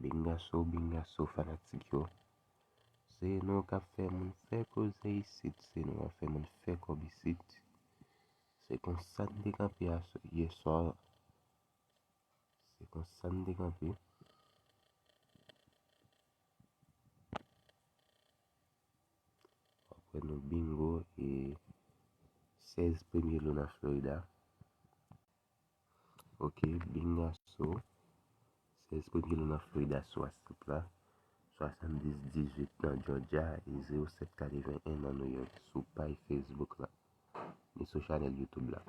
bingaso fanatik yo. Se nou ka fè moun fè koze yisit, se nou ka fè moun fè kobisit. Se kon san de kampi ye soir. Se kon san de kampi. Après nou bingo et 16 premier luna Florida. Ok, bingaso 16 premier luna Florida soit là. 70-18 dans Georgia et 07-41 dans New York. Sous page Facebook là. Et sur channel YouTube là.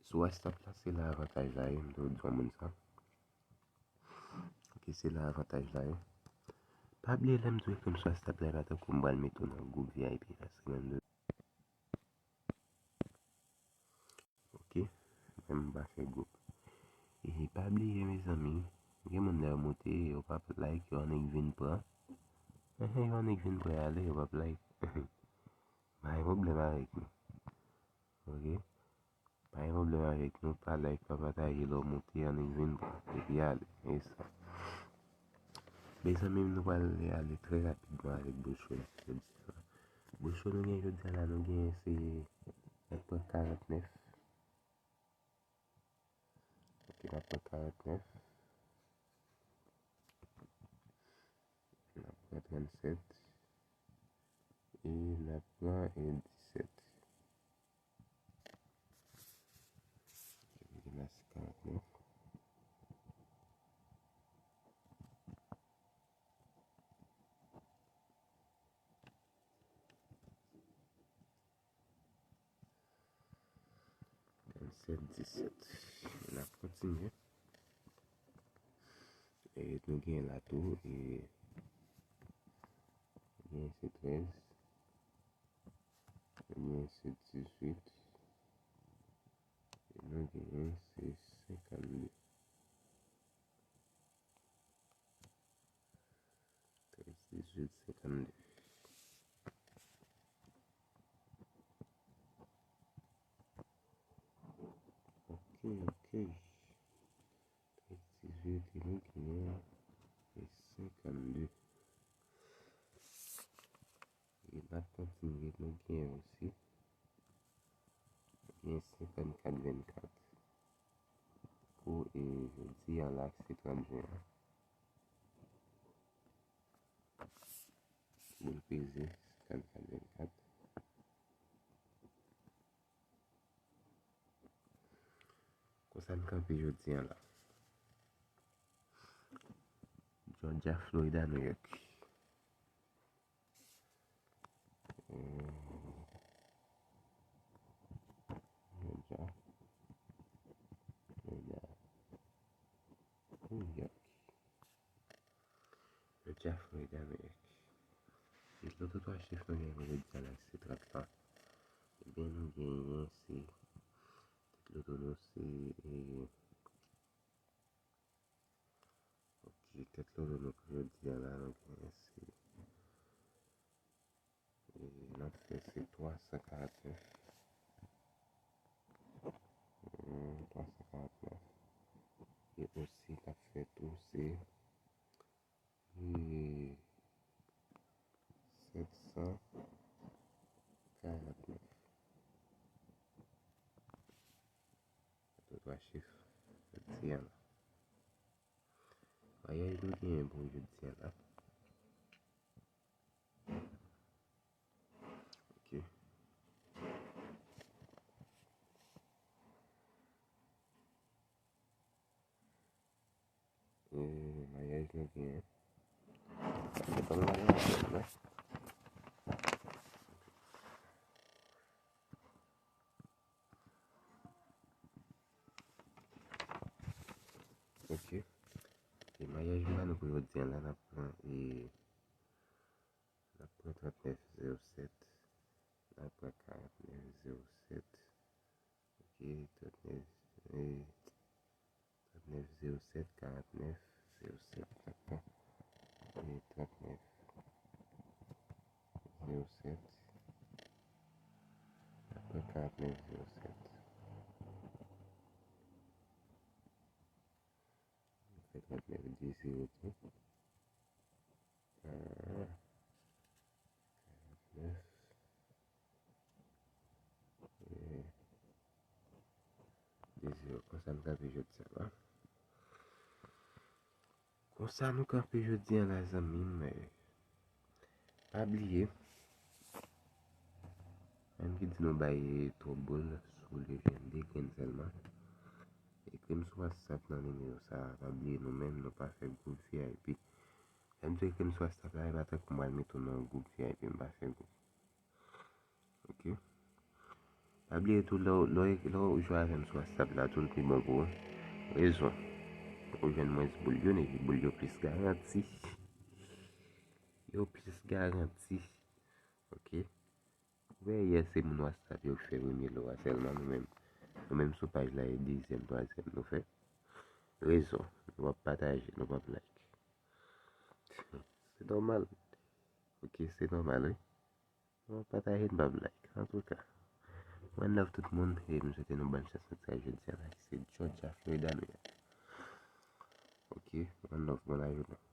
Sur WhatsApp là, c'est l'avantage là. Ok, c'est l'avantage là. Pas oublier l'aime de comme sur WhatsApp là. Attends qu'on va le mettre dans le groupe VIP là. Ok, même pas fait groupe. Et pas oublier mes amis. Il y a mon air monté. On va like. On est venu pas. On est venu pas aller. On va like. Pas de problème avec nous. Ok. Pas de problème avec nous. Pas like. Pas partager. On monter. On est venu pas. Et puis aller. Et ça. Mais ça même nous allons aller très rapidement avec Bouchon. Bouchon nous gagne, je dis là, nous gagne c'est 49. Ok, 49. 37. Et la plan est 17. Je vais là, c'est 49. C'est 17. On a continué. Et nous gagnons la tour et bien c'est 13. Bien c'est 18. Et nous gagnons c'est 52. 13, 18, 52. Ok. 18 et nous gagnons et 52. Et là, continuer, nous gagnons aussi. Et 54-24. Pour, et je dis à l'axe, c'est 30 juin. Pour le peser, 54-24. Comme ça, nous campons, je dis là. Georgia, Florida, New York. Georgia, Florida, New York. Georgia, Florida, New York. Et l'autre trois chiffres, nous gagnons, je dis là, c'est 30 là. Et bien, nous gagnons, c'est. L'autre nom, c'est. Ok, peut-être l'autre nom que je dis là, nous gagnons, c'est. Notre fait, c'est 349. 349. Et aussi, la fait tout, c'est 749. Trois chiffres. Je tiens là. Voyez, nous avons un bon je tiens là. Ok. Mariage, nous avons. C'est pas le mariage, là. Ok. Et mariage, nous pouvons dire là, et. La 3907. La 4907. Ok, 3907, 4907. Et 3907. Après 4907. 10-02. 9. Kon sa nou kape jodi sa la. Kon sa nou kape jodi an la zami. Pa bliye. An ki di nou baye 3 bol sou le jen 2 gren selman. E krem sou WhatsApp nan numéro sa. Pa bliye nou men nou pa fe group VIP. An di krem sou WhatsApp la e bata kou mwen metou nan group VIP mba fe group. Ok? Pa bliye tou lò ou jwa avèm sou WhatsApp la tou l'pi bon pou. Rezon. Ou jen mwen zboul yo ne vi boul yo plis garanti. Yo plis garanti. Ok? Ouè yè se moun WhatsApp yo fè wè mi lo a selman nou mèm sou page la e 10e, 3e nou fè. Rezon. Nou wap pataje, nou wap like. Se normal. Ok, se normal wè. Nou wap pataje, nou wap like. En tout ka. One love tout moun. E mou jete nou ban chas nou sa je diya la. Se Georgia Florida nou ya. Ok, one love, bon la journée.